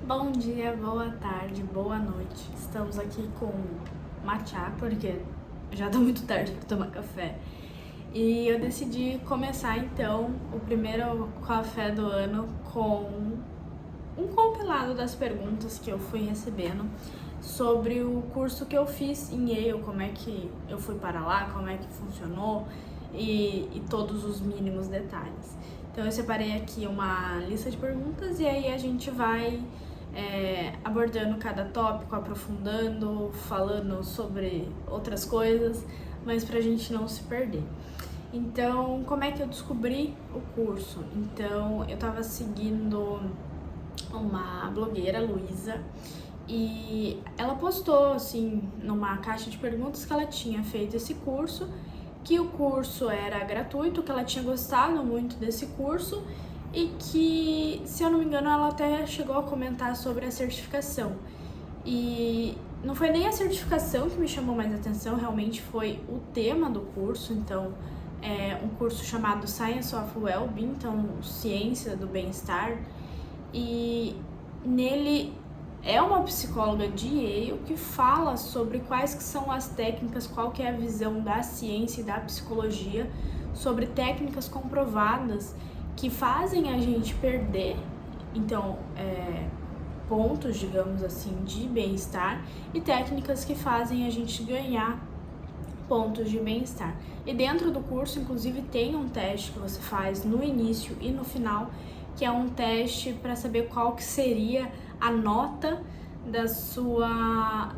Bom dia, boa tarde, boa noite. Estamos aqui com matcha, porque já tá muito tarde para tomar café. E eu decidi começar então o primeiro café do ano com um compilado das perguntas que eu fui recebendo sobre o curso que eu fiz em Yale, como é que eu fui para lá, como é que funcionou e todos os mínimos detalhes. Então eu separei aqui uma lista de perguntas e aí a gente vai abordando cada tópico, aprofundando, falando sobre outras coisas, mas pra gente não se perder. Então, como é que eu descobri o curso? Então, eu tava seguindo uma blogueira, Luísa, e ela postou, assim, numa caixa de perguntas que ela tinha feito esse curso, que o curso era gratuito, que ela tinha gostado muito desse curso e que, se eu não me engano, ela até chegou a comentar sobre a certificação. E não foi nem a certificação que me chamou mais atenção, realmente foi o tema do curso. Então, é um curso chamado Science of Wellbeing, então ciência do bem-estar, e nele é uma psicóloga de Yale que fala sobre quais que são as técnicas, qual que é a visão da ciência e da psicologia sobre técnicas comprovadas que fazem a gente perder, então, pontos, digamos assim, de bem-estar, e técnicas que fazem a gente ganhar pontos de bem-estar. E dentro do curso, inclusive, tem um teste que você faz no início e no final, que é um teste para saber qual que seria a nota da sua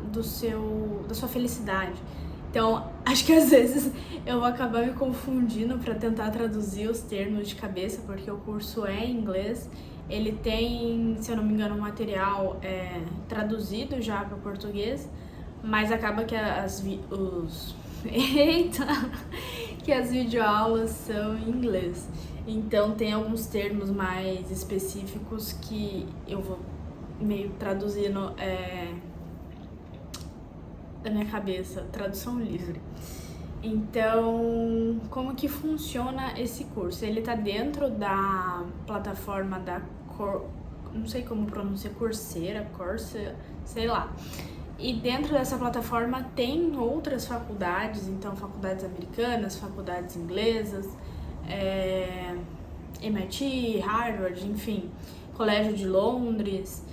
felicidade. Então, acho que às vezes eu vou acabar me confundindo para tentar traduzir os termos de cabeça, porque o curso é em inglês. Ele tem, se eu não me engano, um material traduzido já para o português, mas acaba que que as videoaulas são em inglês. Então tem alguns termos mais específicos que eu vou meio traduzindo da minha cabeça, tradução livre. Então, como que funciona esse curso? Ele tá dentro da plataforma da não sei como pronuncia, Coursera, sei lá. E dentro dessa plataforma tem outras faculdades, então faculdades americanas, faculdades inglesas, MIT, Harvard, enfim, Colégio de Londres.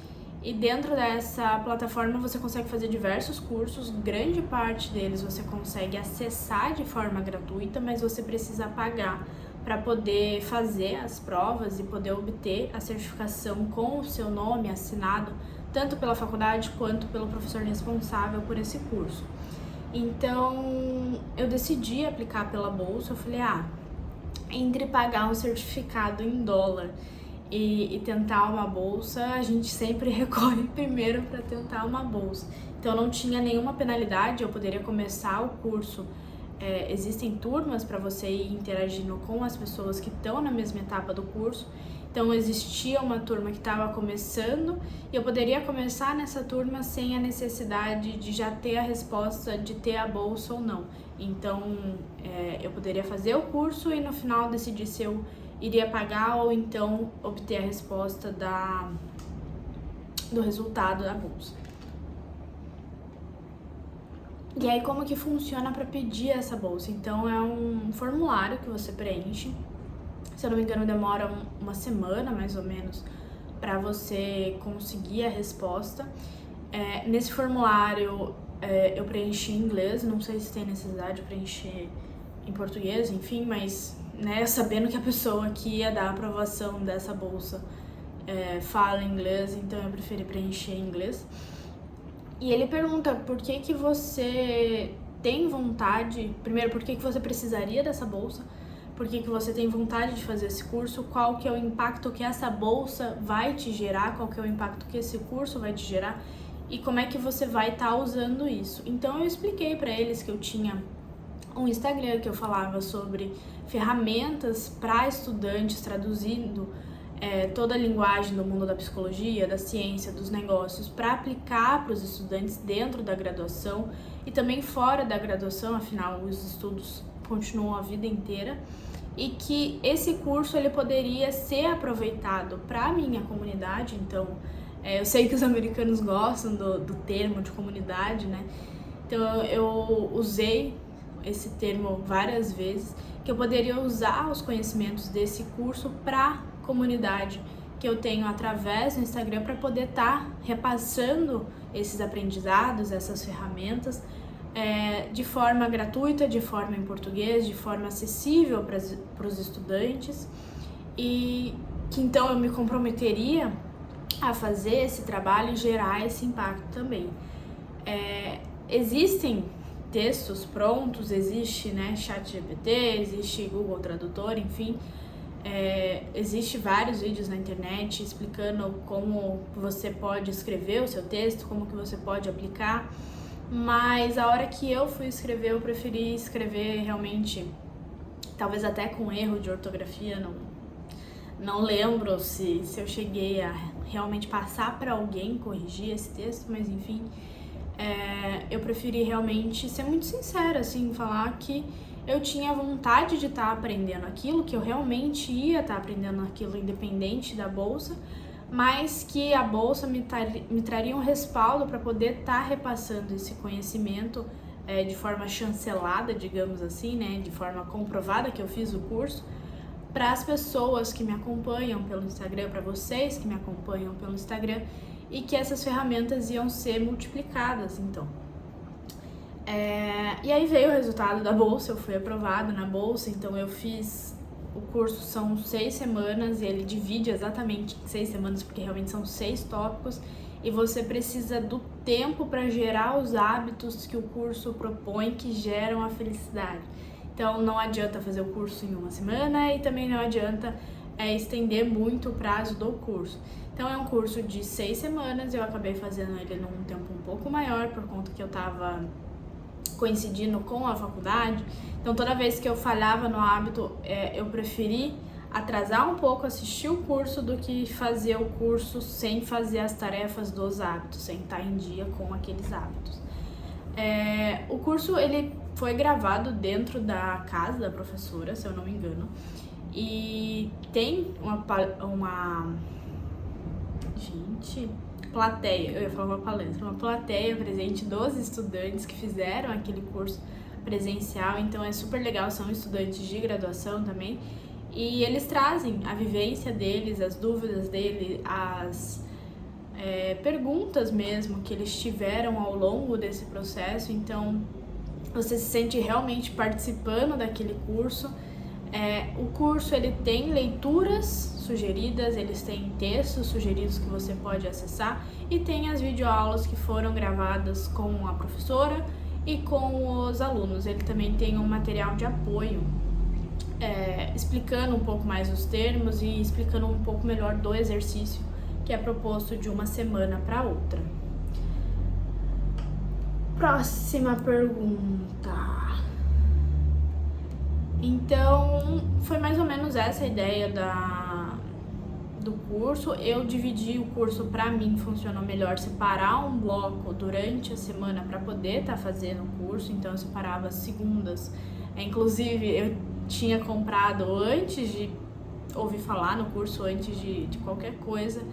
E dentro dessa plataforma você consegue fazer diversos cursos, grande parte deles você consegue acessar de forma gratuita, mas você precisa pagar para poder fazer as provas e poder obter a certificação com o seu nome assinado, tanto pela faculdade quanto pelo professor responsável por esse curso. Então, eu decidi aplicar pela bolsa. Eu falei, entre pagar um certificado em dólar e tentar uma bolsa, a gente sempre recorre primeiro para tentar uma bolsa. Então, não tinha nenhuma penalidade, eu poderia começar o curso. Existem turmas para você ir interagindo com as pessoas que estão na mesma etapa do curso. Então, existia uma turma que estava começando e eu poderia começar nessa turma sem a necessidade de já ter a resposta de ter a bolsa ou não. Então, eu poderia fazer o curso e no final decidir se eu iria pagar ou então obter a resposta do resultado da bolsa. E aí, como que funciona para pedir essa bolsa? Então, é um formulário que você preenche. Se eu não me engano, demora uma semana, mais ou menos, para você conseguir a resposta. Nesse formulário, eu preenchi em inglês, não sei se tem necessidade de preencher em português, enfim, mas sabendo que a pessoa que ia dar a aprovação dessa bolsa fala inglês, então eu preferi preencher em inglês. E ele pergunta por que você tem vontade, primeiro, por que você precisaria dessa bolsa, por que você tem vontade de fazer esse curso, qual que é o impacto que essa bolsa vai te gerar, qual que é o impacto que esse curso vai te gerar e como é que você vai estar usando isso. Então eu expliquei para eles que eu tinha um Instagram que eu falava sobre ferramentas para estudantes, traduzindo toda a linguagem do mundo da psicologia, da ciência, dos negócios, para aplicar para os estudantes dentro da graduação e também fora da graduação, afinal os estudos continuam a vida inteira, e que esse curso ele poderia ser aproveitado para a minha comunidade. Então Eu sei que os americanos gostam do termo de comunidade, né? Então eu usei esse termo várias vezes, que eu poderia usar os conhecimentos desse curso para comunidade que eu tenho através do Instagram para poder estar repassando esses aprendizados, essas ferramentas de forma gratuita, de forma em português, de forma acessível para os estudantes, e que então eu me comprometeria a fazer esse trabalho e gerar esse impacto também. Existem textos prontos, existe, né, ChatGPT, existe Google Tradutor, enfim, existe vários vídeos na internet explicando como você pode escrever o seu texto, como que você pode aplicar, mas a hora que eu fui escrever, eu preferi escrever realmente, talvez até com erro de ortografia, não lembro se eu cheguei a realmente passar para alguém corrigir esse texto, mas enfim, eu preferi realmente ser muito sincera, assim, falar que eu tinha vontade de estar aprendendo aquilo, que eu realmente ia estar aprendendo aquilo independente da bolsa, mas que a bolsa me traria um respaldo para poder estar repassando esse conhecimento de forma chancelada, digamos assim, né, de forma comprovada que eu fiz o curso, para as pessoas que me acompanham pelo Instagram, para vocês que me acompanham pelo Instagram, e que essas ferramentas iam ser multiplicadas, então. E aí veio o resultado da bolsa, eu fui aprovada na bolsa, então eu fiz o curso, são 6 semanas, e ele divide exatamente em 6 semanas, porque realmente são 6 tópicos, e você precisa do tempo para gerar os hábitos que o curso propõe, que geram a felicidade. Então não adianta fazer o curso em uma semana, e também não adianta estender muito o prazo do curso. Então é um curso de 6 semanas, eu acabei fazendo ele num tempo um pouco maior, por conta que eu estava coincidindo com a faculdade. Então toda vez que eu falhava no hábito, eu preferi atrasar um pouco, assistir o curso, do que fazer o curso sem fazer as tarefas dos hábitos, sem estar em dia com aqueles hábitos. O curso ele foi gravado dentro da casa da professora, se eu não me engano, e tem uma plateia, eu ia falar uma palestra, uma plateia presente dos estudantes que fizeram aquele curso presencial, então é super legal, são estudantes de graduação também, e eles trazem a vivência deles, as dúvidas deles, as perguntas mesmo que eles tiveram ao longo desse processo, então você se sente realmente participando daquele curso. O curso ele tem leituras sugeridas, eles têm textos sugeridos que você pode acessar, e tem as videoaulas que foram gravadas com a professora e com os alunos. Ele também tem um material de apoio explicando um pouco mais os termos e explicando um pouco melhor do exercício que é proposto de uma semana para outra. Próxima pergunta. Então, foi mais ou menos essa a ideia do curso. Eu dividi o curso, para mim funcionou melhor separar um bloco durante a semana para poder estar fazendo o curso, então eu separava as segundas. Inclusive, eu tinha comprado antes de ouvir falar no curso, antes de qualquer coisa.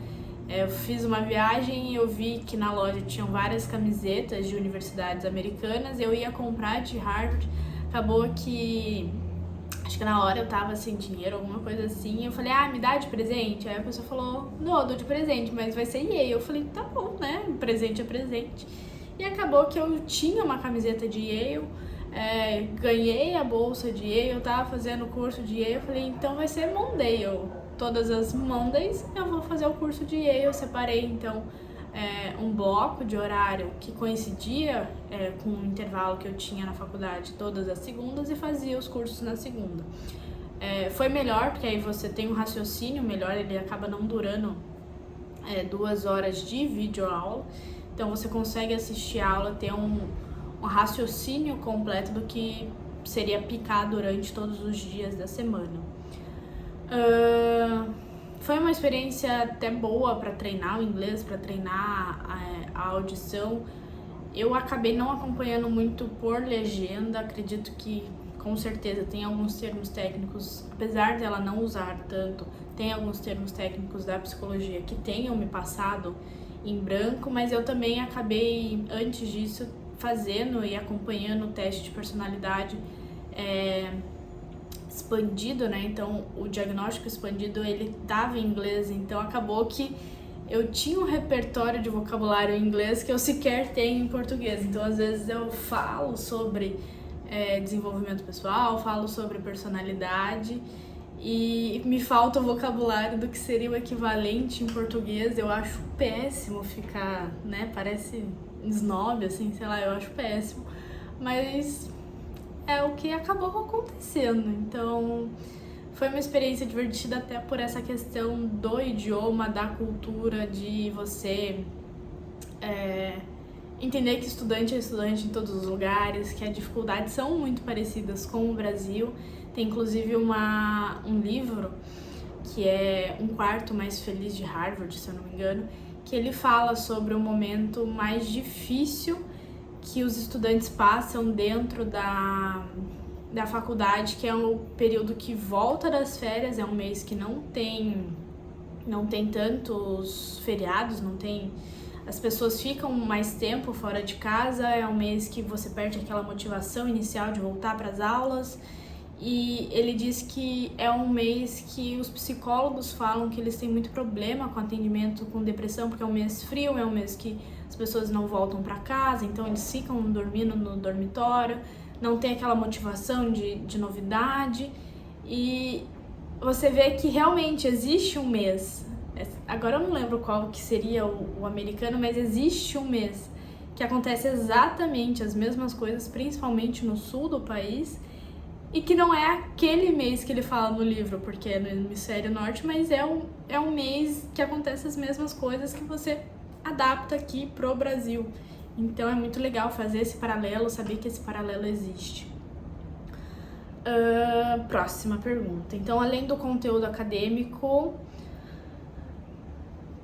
Eu fiz uma viagem e eu vi que na loja tinham várias camisetas de universidades americanas, eu ia comprar de Harvard, acabou que acho que na hora eu tava sem dinheiro, alguma coisa assim, eu falei, me dá de presente? Aí a pessoa falou, não, eu dou de presente, mas vai ser Yale. Eu falei, tá bom, né, presente é presente. E acabou que eu tinha uma camiseta de Yale, ganhei a bolsa de Yale, eu tava fazendo o curso de Yale, eu falei, então vai ser Mondale. Todas as Mondays eu vou fazer o curso de Yale. Eu separei então um bloco de horário que coincidia com o intervalo que eu tinha na faculdade todas as segundas, e fazia os cursos na segunda. Foi melhor, porque aí você tem um raciocínio melhor, ele acaba não durando 2 horas de videoaula, então você consegue assistir a aula, ter um raciocínio completo do que seria picar durante todos os dias da semana. Foi uma experiência até boa para treinar o inglês, para treinar a audição. Eu acabei não acompanhando muito por legenda, acredito que com certeza tem alguns termos técnicos, apesar dela não usar tanto, tem alguns termos técnicos da psicologia que tenham me passado em branco, mas eu também acabei, antes disso, fazendo e acompanhando o teste de personalidade expandido, né? Então, o diagnóstico expandido, ele tava em inglês, então acabou que eu tinha um repertório de vocabulário em inglês que eu sequer tenho em português. Então, às vezes eu falo sobre desenvolvimento pessoal, falo sobre personalidade e me falta o vocabulário do que seria o equivalente em português. Eu acho péssimo ficar, né? Parece snob, assim, sei lá, eu acho péssimo. Mas é o que acabou acontecendo. Então, foi uma experiência divertida até por essa questão do idioma, da cultura, de você entender que estudante é estudante em todos os lugares, que as dificuldades são muito parecidas com o Brasil. Tem inclusive um livro que é Um Quarto Mais Feliz de Harvard, se eu não me engano, que ele fala sobre o momento mais difícil que os estudantes passam dentro da faculdade, que é o período que volta das férias, é um mês que não tem tantos feriados, as pessoas ficam mais tempo fora de casa, é um mês que você perde aquela motivação inicial de voltar para as aulas. E ele diz que é um mês que os psicólogos falam que eles têm muito problema com atendimento com depressão, porque é um mês frio, é um mês que as pessoas não voltam para casa, então eles ficam dormindo no dormitório, não tem aquela motivação de novidade. E você vê que realmente existe um mês, agora eu não lembro qual que seria o americano, mas existe um mês que acontece exatamente as mesmas coisas, principalmente no sul do país, e que não é aquele mês que ele fala no livro, porque é no hemisfério norte, mas é um mês que acontece as mesmas coisas que você adapta aqui pro Brasil. Então é muito legal fazer esse paralelo, saber que esse paralelo existe. Próxima pergunta. Então, além do conteúdo acadêmico,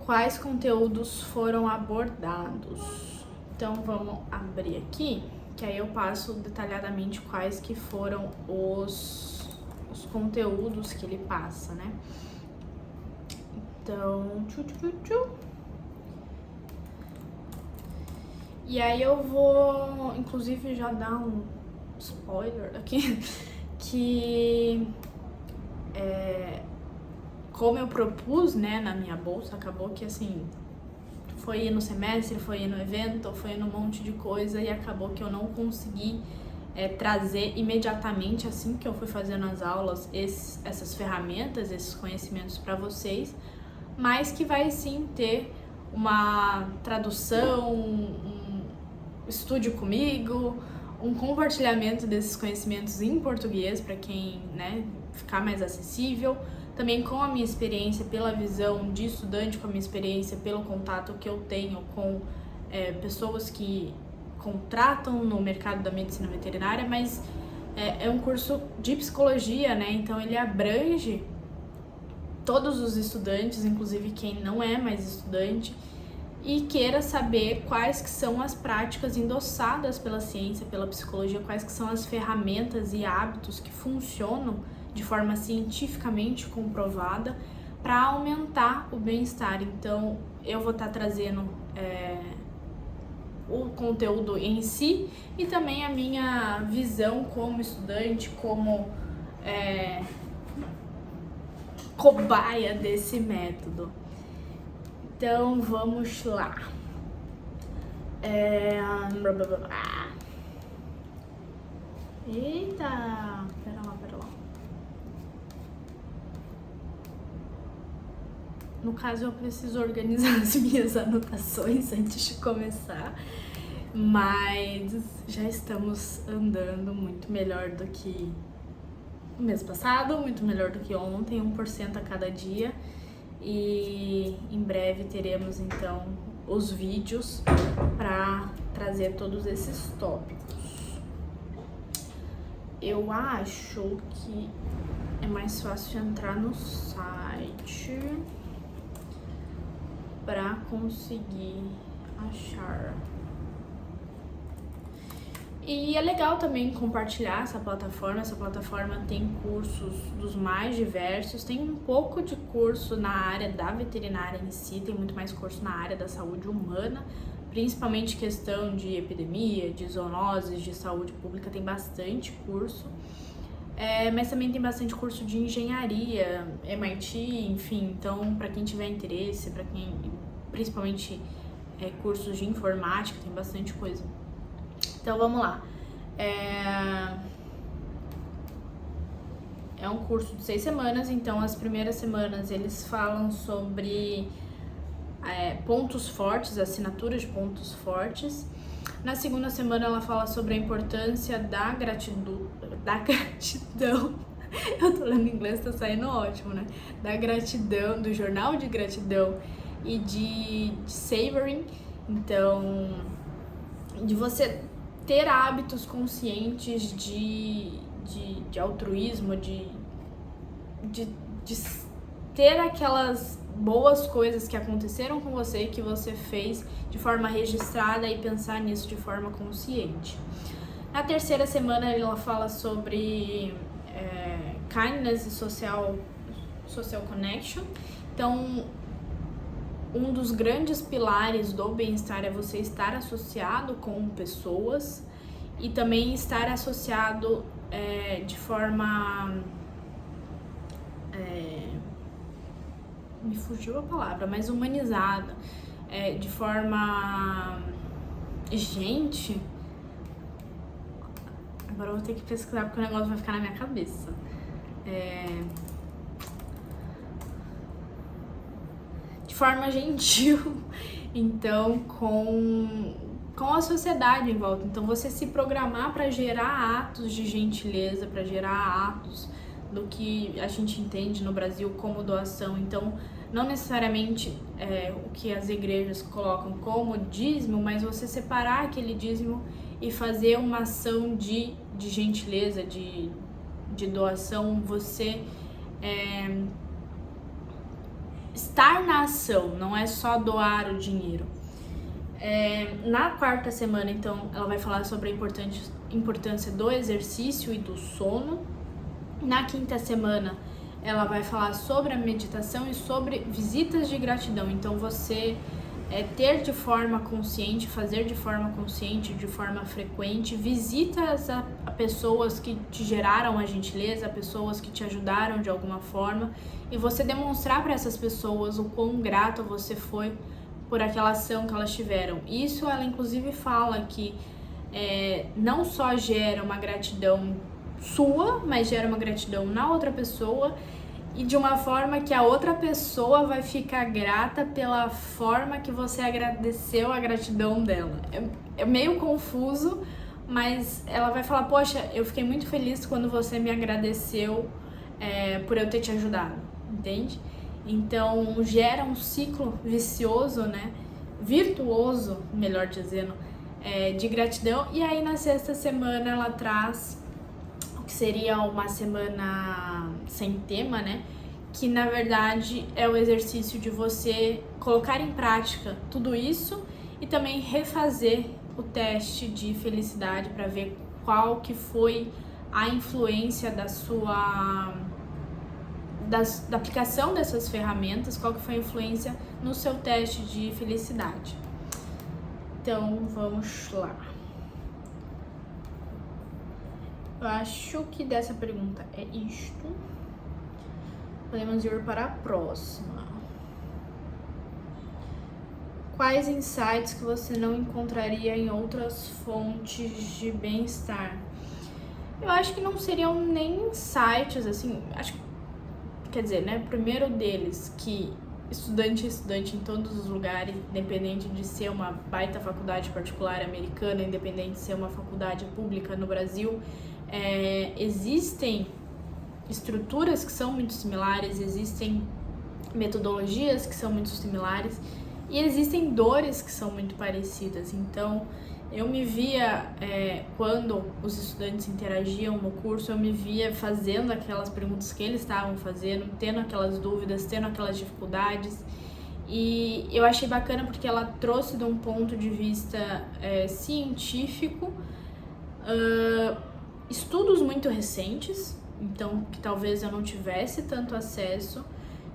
quais conteúdos foram abordados? Então, vamos abrir aqui, que aí eu passo detalhadamente quais que foram os conteúdos que ele passa, né? Então, E aí eu vou, inclusive, já dar um spoiler aqui, que como eu propus, né, na minha bolsa, acabou que, assim, foi no semestre, foi no evento, foi no monte de coisa e acabou que eu não consegui trazer imediatamente, assim que eu fui fazendo as aulas, essas ferramentas, esses conhecimentos para vocês, mas que vai sim ter uma tradução, um estude comigo, um compartilhamento desses conhecimentos em português para quem, né, ficar mais acessível. Também com a minha experiência, pela visão de estudante, com a minha experiência, pelo contato que eu tenho com pessoas que contratam no mercado da medicina veterinária, mas é um curso de psicologia, né? Então ele abrange todos os estudantes, inclusive quem não é mais estudante, e queira saber quais que são as práticas endossadas pela ciência, pela psicologia, quais que são as ferramentas e hábitos que funcionam de forma cientificamente comprovada para aumentar o bem-estar. Então, eu vou estar trazendo o conteúdo em si e também a minha visão como estudante, como cobaia desse método. Então, vamos lá. Eita, pera lá. No caso, eu preciso organizar as minhas anotações antes de começar, mas já estamos andando muito melhor do que o mês passado, muito melhor do que ontem, 1% a cada dia. E em breve teremos então os vídeos para trazer todos esses tópicos. Eu acho que é mais fácil entrar no site para conseguir achar. E é legal também compartilhar essa plataforma tem cursos dos mais diversos, tem um pouco de curso na área da veterinária em si, tem muito mais curso na área da saúde humana, principalmente questão de epidemia, de zoonoses, de saúde pública, tem bastante curso. Mas também tem bastante curso de engenharia, MIT, enfim, então para quem tiver interesse, para quem principalmente cursos de informática, tem bastante coisa. Então vamos lá. É um curso de 6 semanas, então as primeiras semanas eles falam sobre pontos fortes, assinaturas de pontos fortes. Na segunda semana ela fala sobre a importância da gratidão. Eu tô lendo em inglês, tá saindo ótimo, né? Da gratidão, do jornal de gratidão e de savoring. Então, de você ter hábitos conscientes de altruísmo, de ter aquelas boas coisas que aconteceram com você, que você fez de forma registrada e pensar nisso de forma consciente. Na terceira semana ela fala sobre kindness e social connection. Então, um dos grandes pilares do bem-estar é você estar associado com pessoas e também estar associado de forma... me fugiu a palavra, mas humanizada, de forma... Gente... Agora eu vou ter que pesquisar porque o negócio vai ficar na minha cabeça. De forma gentil, então com a sociedade em volta. Então você se programar para gerar atos de gentileza, para gerar atos do que a gente entende no Brasil como doação. Então não necessariamente o que as igrejas colocam como dízimo, mas você separar aquele dízimo e fazer uma ação de gentileza, de doação, você estar na ação, não é só doar o dinheiro. Na quarta semana, então, ela vai falar sobre a importância do exercício e do sono. Na quinta semana, ela vai falar sobre a meditação e sobre visitas de gratidão. Então, você ter de forma consciente, fazer de forma consciente, de forma frequente, visitas a pessoas que te geraram a gentileza, a pessoas que te ajudaram de alguma forma, e você demonstrar para essas pessoas o quão grato você foi por aquela ação que elas tiveram. Isso ela inclusive fala que não só gera uma gratidão sua, mas gera uma gratidão na outra pessoa, e de uma forma que a outra pessoa vai ficar grata pela forma que você agradeceu a gratidão dela. É meio confuso, mas ela vai falar, poxa, eu fiquei muito feliz quando você me agradeceu por eu ter te ajudado, entende? Então gera um ciclo vicioso, né? Virtuoso, melhor dizendo, de gratidão. E aí na sexta semana ela traz que seria uma semana sem tema, né? Que na verdade é o exercício de você colocar em prática tudo isso e também refazer o teste de felicidade para ver qual que foi a influência da aplicação dessas ferramentas, qual que foi a influência no seu teste de felicidade. Então vamos lá. Eu acho que dessa pergunta é isto. Podemos ir para a próxima. Quais insights que você não encontraria em outras fontes de bem-estar? Eu acho que não seriam nem insights, assim, quer dizer, né, o primeiro deles, que estudante é estudante em todos os lugares, independente de ser uma baita faculdade particular americana, independente de ser uma faculdade pública no Brasil, existem estruturas que são muito similares, existem metodologias que são muito similares e existem dores que são muito parecidas. Então, eu me via, quando os estudantes interagiam no curso, eu me via fazendo aquelas perguntas que eles estavam fazendo, tendo aquelas dúvidas, tendo aquelas dificuldades. E eu achei bacana porque ela trouxe de um ponto de vista científico estudos muito recentes, então que talvez eu não tivesse tanto acesso,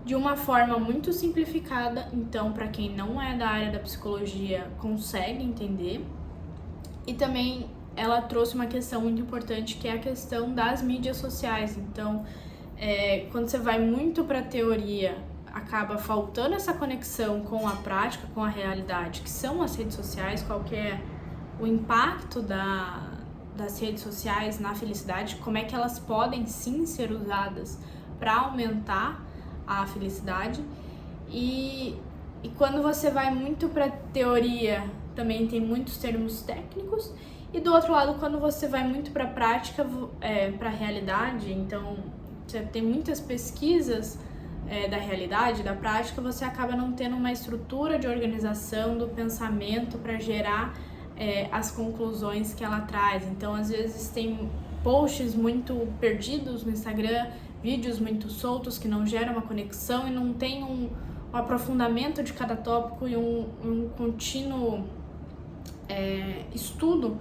de uma forma muito simplificada, então para quem não é da área da psicologia consegue entender. E também ela trouxe uma questão muito importante, que é a questão das mídias sociais. Então, quando você vai muito para a teoria, acaba faltando essa conexão com a prática, com a realidade, que são as redes sociais, qual que é o impacto das redes sociais na felicidade, como é que elas podem sim ser usadas para aumentar a felicidade. E quando você vai muito para teoria, também tem muitos termos técnicos. E do outro lado, quando você vai muito para a prática, para a realidade, então você tem muitas pesquisas da realidade, da prática, você acaba não tendo uma estrutura de organização do pensamento para gerar as conclusões que ela traz. Então, às vezes tem posts muito perdidos no Instagram, vídeos muito soltos que não geram uma conexão e não tem um aprofundamento de cada tópico e um contínuo estudo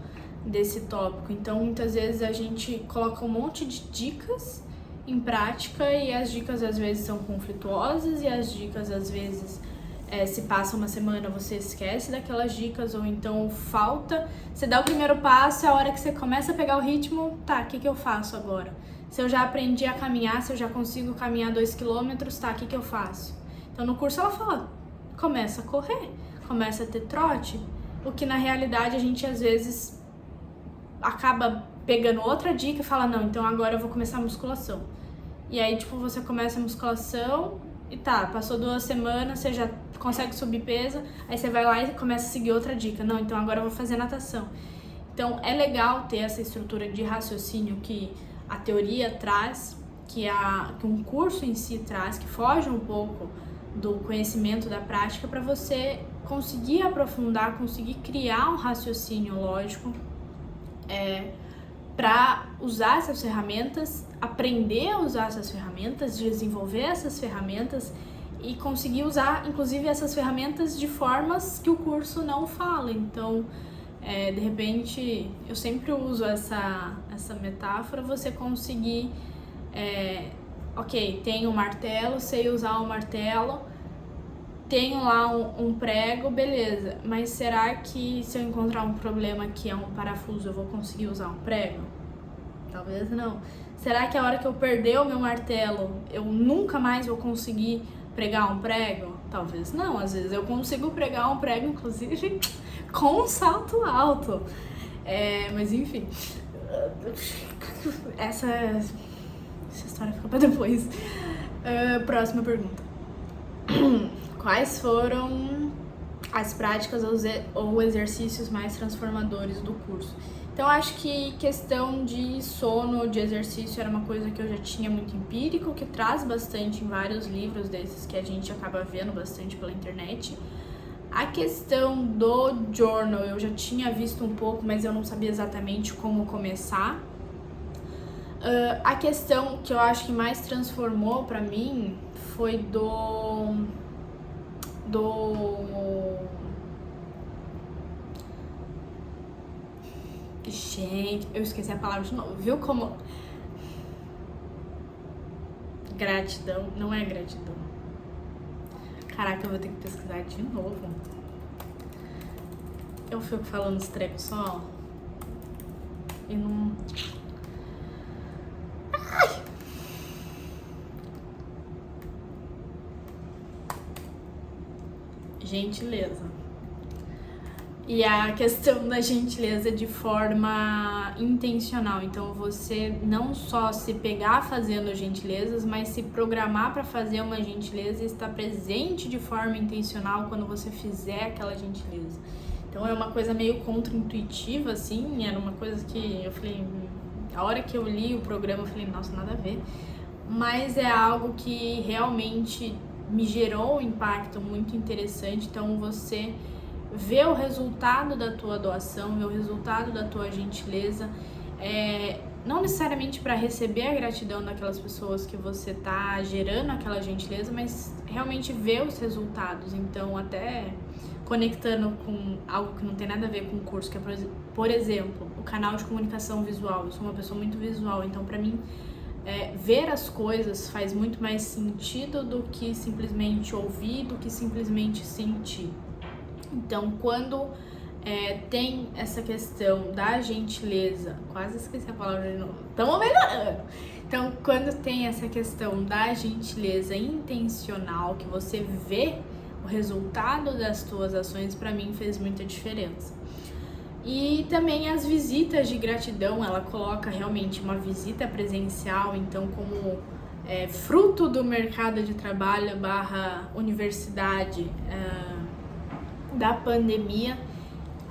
desse tópico. Então, muitas vezes a gente coloca um monte de dicas em prática e as dicas às vezes são conflituosas e as dicas às vezes se passa uma semana você esquece daquelas dicas ou então falta, você dá o primeiro passo, é a hora que você começa a pegar o ritmo, tá, o que eu faço agora? Se eu já aprendi a caminhar, se eu já consigo caminhar 2 km, tá, o que eu faço? Então no curso ela fala, começa a correr, começa a ter trote, o que na realidade a gente às vezes acaba pegando outra dica e fala, não, então agora eu vou começar a musculação. E aí, tipo, você começa a musculação e tá, passou 2 semanas, você já consegue subir peso, aí você vai lá e começa a seguir outra dica. Não, então agora eu vou fazer natação. Então é legal ter essa estrutura de raciocínio que a teoria traz, que um curso em si traz, que foge um pouco do conhecimento da prática para você conseguir aprofundar, conseguir criar um raciocínio lógico para usar essas ferramentas, aprender a usar essas ferramentas, desenvolver essas ferramentas e conseguir usar, inclusive, essas ferramentas de formas que o curso não fala. Então, de repente, eu sempre uso essa metáfora, você conseguir, ok, tenho um martelo, sei usar o martelo, tenho lá um prego, beleza, mas será que se eu encontrar um problema que é um parafuso, eu vou conseguir usar um prego? Talvez não. Será que a hora que eu perder o meu martelo, eu nunca mais vou conseguir pregar um prego? Talvez não. Às vezes eu consigo pregar um prego, inclusive, com um salto alto. Mas enfim, essa história fica pra depois. Próxima pergunta. Quais foram as práticas ou exercícios mais transformadores do curso? Então, acho que questão de sono, de exercício, era uma coisa que eu já tinha muito empírico, que traz bastante em vários livros desses que a gente acaba vendo bastante pela internet. A questão do journal eu já tinha visto um pouco, mas eu não sabia exatamente como começar. A questão que eu acho que mais transformou pra mim foi Gente, eu esqueci a palavra de novo, viu como... Gratidão, não é gratidão. Caraca, eu vou ter que pesquisar de novo. Eu fico falando os trecos só e não... Ai! Gentileza. E a questão da gentileza de forma intencional. Então, você não só se pegar fazendo gentilezas, mas se programar para fazer uma gentileza e estar presente de forma intencional quando você fizer aquela gentileza. Então, é uma coisa meio contra-intuitiva, assim. Era uma coisa que eu falei... A hora que eu li o programa, eu falei, nossa, nada a ver. Mas é algo que realmente me gerou um impacto muito interessante. Então, você... ver o resultado da tua doação, ver o resultado da tua gentileza, não necessariamente para receber a gratidão daquelas pessoas que você tá gerando aquela gentileza, mas realmente ver os resultados. Então, até conectando com algo que não tem nada a ver com o curso, que é, por exemplo, o canal de comunicação visual. Eu sou uma pessoa muito visual, então pra mim ver as coisas faz muito mais sentido do que simplesmente ouvir, do que simplesmente sentir. Então, quando tem essa questão da gentileza, quase esqueci a palavra de novo, estamos melhorando. Então, quando tem essa questão da gentileza intencional, que você vê o resultado das tuas ações, pra mim fez muita diferença. E também as visitas de gratidão, ela coloca realmente uma visita presencial, então como fruto do mercado de trabalho / universidade da pandemia,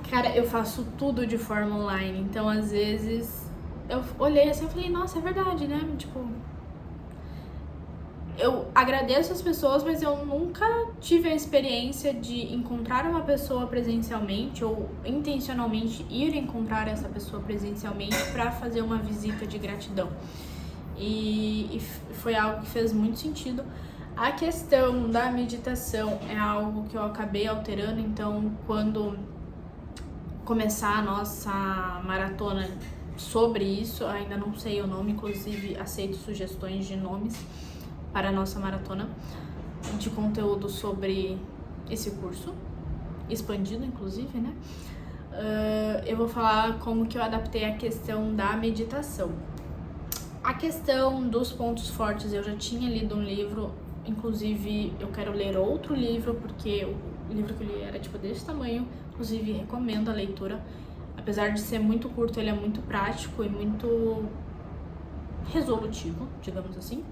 cara, eu faço tudo de forma online, então às vezes eu olhei assim e falei, nossa, é verdade, né? Tipo, eu agradeço as pessoas, mas eu nunca tive a experiência de encontrar uma pessoa presencialmente ou intencionalmente ir encontrar essa pessoa presencialmente para fazer uma visita de gratidão. E foi algo que fez muito sentido. A questão da meditação é algo que eu acabei alterando, então quando começar a nossa maratona sobre isso, ainda não sei o nome, inclusive aceito sugestões de nomes para a nossa maratona de conteúdo sobre esse curso, expandido inclusive, né? Eu vou falar como que eu adaptei a questão da meditação. A questão dos pontos fortes, eu já tinha lido um livro, inclusive eu quero ler outro livro, porque o livro que eu li era tipo desse tamanho, inclusive recomendo a leitura. Apesar de ser muito curto, ele é muito prático e muito resolutivo, digamos assim.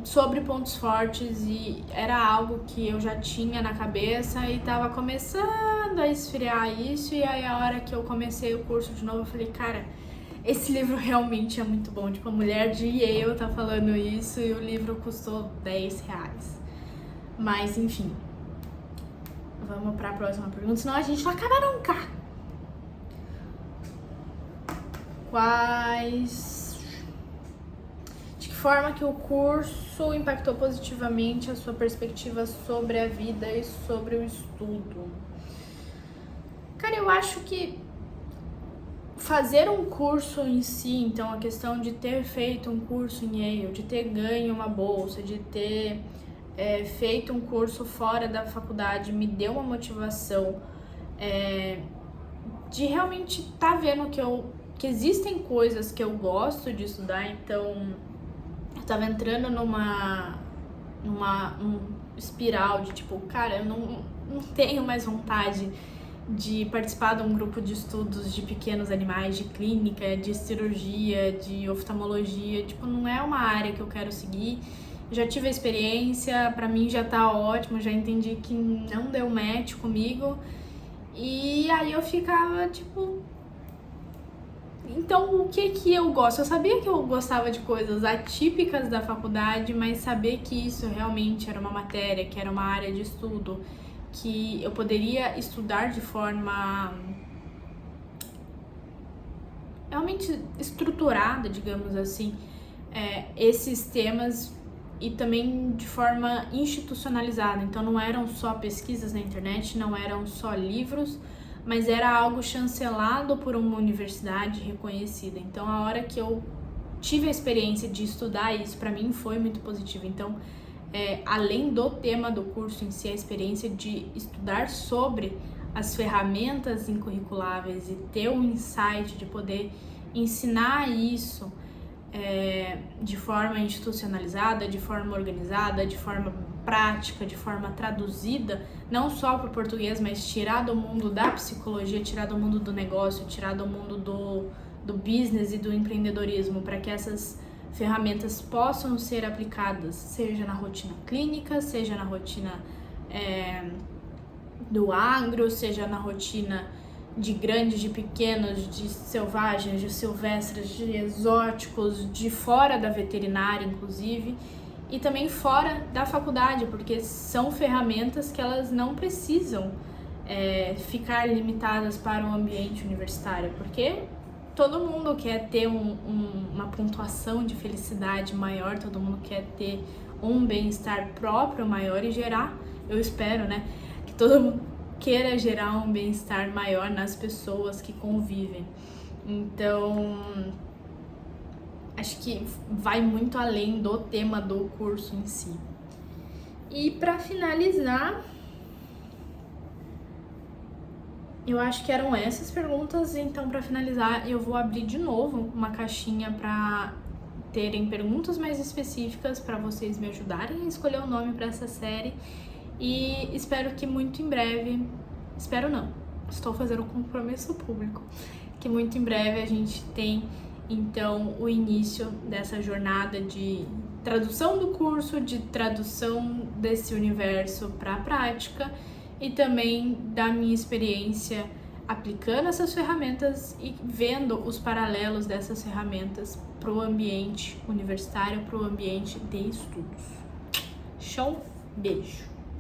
Sobre pontos fortes, e era algo que eu já tinha na cabeça e tava começando a esfriar isso, e aí a hora que eu comecei o curso de novo eu falei, cara, esse livro realmente é muito bom, tipo, a mulher de Yale tá falando isso e o livro custou R$10. Mas enfim, vamos pra próxima pergunta, senão a gente não acaba nunca. De que forma que o curso impactou positivamente a sua perspectiva sobre a vida e sobre o estudo? Cara, eu acho que fazer um curso em si, então a questão de ter feito um curso em Yale, de ter ganho uma bolsa, de ter feito um curso fora da faculdade, me deu uma motivação de realmente estar vendo que existem coisas que eu gosto de estudar. Então eu tava entrando numa espiral de tipo, cara, eu não tenho mais vontade de participar de um grupo de estudos de pequenos animais, de clínica, de cirurgia, de oftalmologia, tipo, não é uma área que eu quero seguir. Já tive a experiência, pra mim já tá ótimo, já entendi que não deu match comigo. E aí eu ficava tipo, então o que eu gosto? Eu sabia que eu gostava de coisas atípicas da faculdade, mas saber que isso realmente era uma matéria, que era uma área de estudo, que eu poderia estudar de forma realmente estruturada, digamos assim, esses temas, e também de forma institucionalizada. Então não eram só pesquisas na internet, não eram só livros, mas era algo chancelado por uma universidade reconhecida. Então a hora que eu tive a experiência de estudar isso, para mim foi muito positivo. Então além do tema do curso em si, a experiência de estudar sobre as ferramentas incurriculáveis e ter um insight de poder ensinar isso de forma institucionalizada, de forma organizada, de forma prática, de forma traduzida, não só para o português, mas tirar do mundo da psicologia, tirar do mundo do negócio, tirar do mundo do business e do empreendedorismo, para que essas ferramentas possam ser aplicadas, seja na rotina clínica, seja na rotina do agro, seja na rotina de grandes, de pequenos, de selvagens, de silvestres, de exóticos, de fora da veterinária, inclusive, e também fora da faculdade, porque são ferramentas que elas não precisam ficar limitadas para o ambiente universitário, porque todo mundo quer ter uma pontuação de felicidade maior, todo mundo quer ter um bem-estar próprio maior e gerar, eu espero, né, que todo mundo queira gerar um bem-estar maior nas pessoas que convivem. Então, acho que vai muito além do tema do curso em si. E para finalizar, eu acho que eram essas perguntas. Então, para finalizar, eu vou abrir de novo uma caixinha para terem perguntas mais específicas para vocês me ajudarem a escolher o nome para essa série. E espero que muito em breve, espero não, estou fazendo um compromisso público, que muito em breve a gente tem então o início dessa jornada de tradução do curso, de tradução desse universo para a prática e também da minha experiência aplicando essas ferramentas e vendo os paralelos dessas ferramentas para o ambiente universitário, para o ambiente de estudos. Show? Beijo!